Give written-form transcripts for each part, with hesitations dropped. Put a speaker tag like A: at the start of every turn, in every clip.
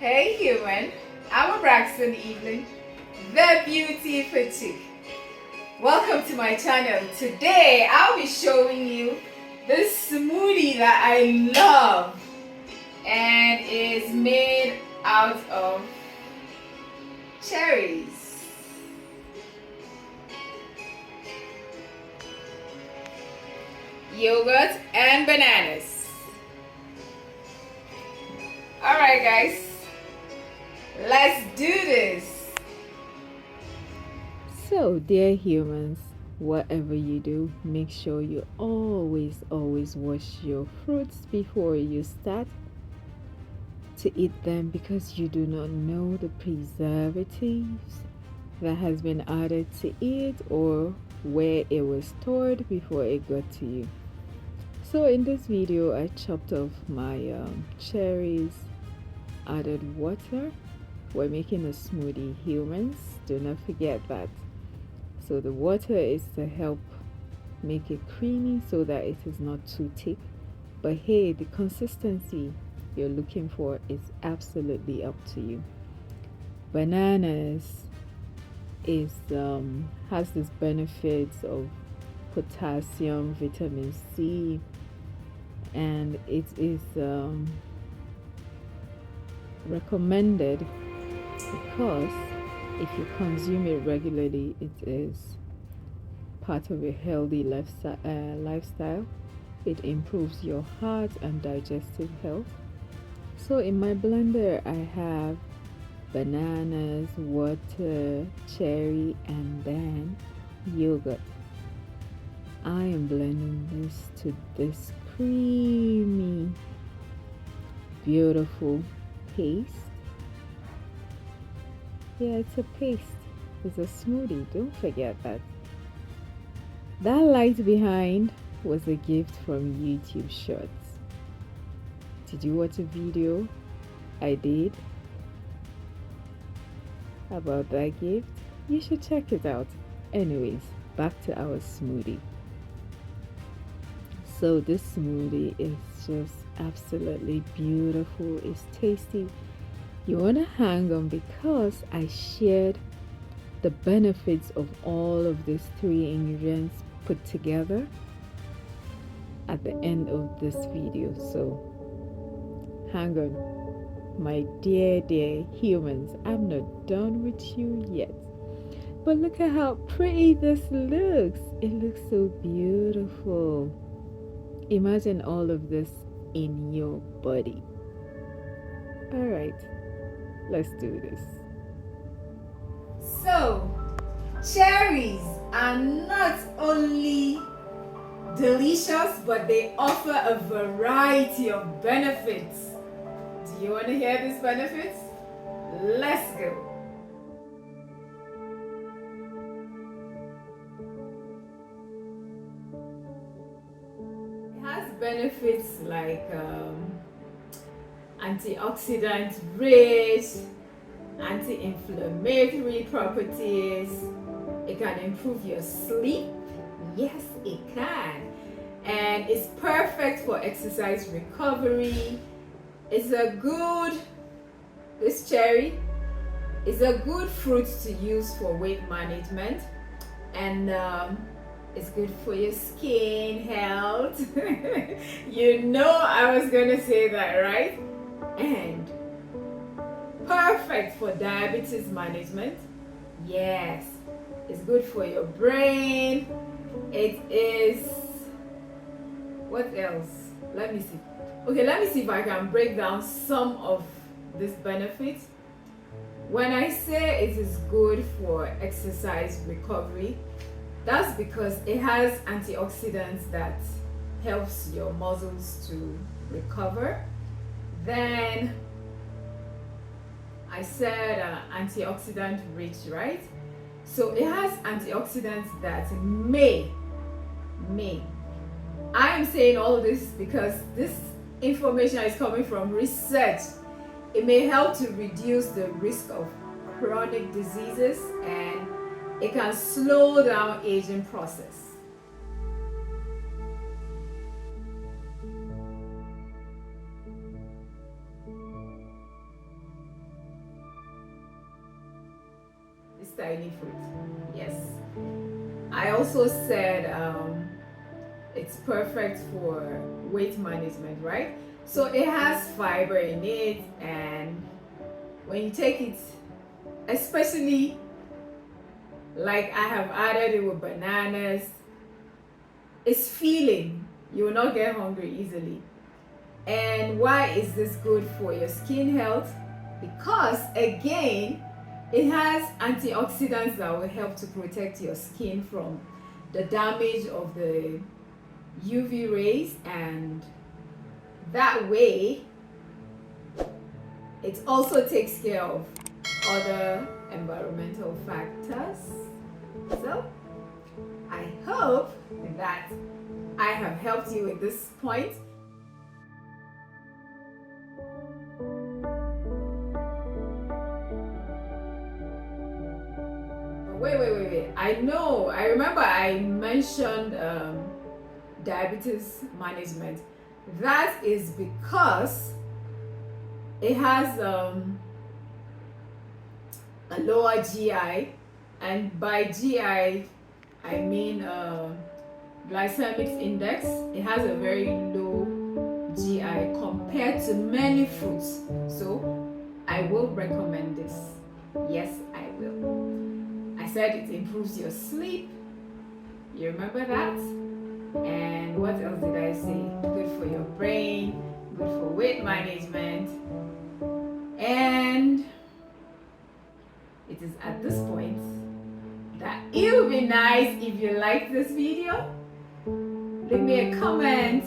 A: Hey human, I'm a Braxton Evelyn, the beauty food chick. Welcome to my channel. Today I'll be showing you this smoothie that I love and is made out of cherries. Yogurt and bananas. Alright guys, let's do this.
B: So, dear humans, whatever you do, make sure you always wash your fruits before you start to eat them, because you do not know the preservatives that has been added to it or where it was stored before it got to you. So in this video I chopped off my cherries, added water. We're making a smoothie, humans, do not forget that. So the water is to help make it creamy so that it is not too thick, but hey, the consistency you're looking for is absolutely up to you. Bananas is has these benefits of potassium, vitamin C, and it is recommended because if you consume it regularly, it is part of a healthy lifestyle. It improves your heart and digestive health. So in my blender I have bananas, water, cherry, and then yogurt. I am blending this to this creamy, beautiful paste. Yeah, it's a paste. It's a smoothie. Don't forget that. That light behind was a gift from YouTube Shorts. Did you watch a video I did about that gift? You should check it out. Anyways, back to our smoothie. So this smoothie is just absolutely beautiful. It's tasty. You want to hang on because I shared the benefits of all of these three ingredients put together at the end of this video. So hang on, my dear humans, I'm not done with you yet. But look at how pretty this looks. It looks so beautiful. Imagine all of this in your body. All right, let's do this.
A: So, cherries are not only delicious, but they offer a variety of benefits. Do you want to hear these benefits? Let's go. It has benefits like antioxidant rich, anti-inflammatory properties. It can improve your sleep. Yes, it can. And it's perfect for exercise recovery. This cherry is a good fruit to use for weight management, and it's good for your skin health. You know I was gonna say that, right? And perfect for diabetes management. Yes, it's good for your brain. It is, what else? Let me see. Okay, let me see if I can break down some of these benefits. When I say it is good for exercise recovery, that's because it has antioxidants that helps your muscles to recover. Then I said antioxidant rich, right? So it has antioxidants that may. I am saying all this because this information is coming from research. It may help to reduce the risk of chronic diseases, and it can slow down aging process. I need fruit. Yes. I also said it's perfect for weight management, right? So it has fiber in it, and when you take it, especially like I have added it with bananas, it's filling. You will not get hungry easily. And why is this good for your skin health? Because again, it has antioxidants that will help to protect your skin from the damage of the UV rays, and that way it also takes care of other environmental factors. So I hope that I have helped you with this point. Wait. I remember I mentioned diabetes management. That is because it has a lower GI, and by GI I mean glycemic index. It has a very low GI compared to many fruits. So I will recommend this. Yes, I will. I said it improves your sleep. You remember that? And what else did I say? Good for your brain, good for weight management. And it is at this point that it would be nice if you like this video. Leave me a comment.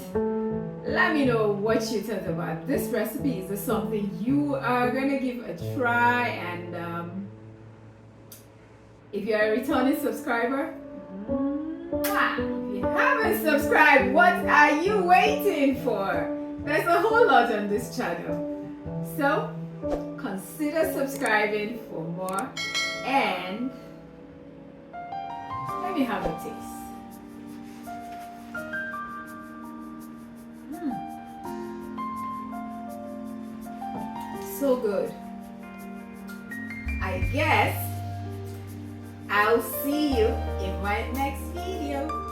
A: Let me know what you thought about this recipe. Is this something you are gonna give a try? And if you're a returning subscriber, if you haven't subscribed, what are you waiting for? There's a whole lot on this channel. So consider subscribing for more, and let me have a taste. So good. I guess I'll see you in my next video.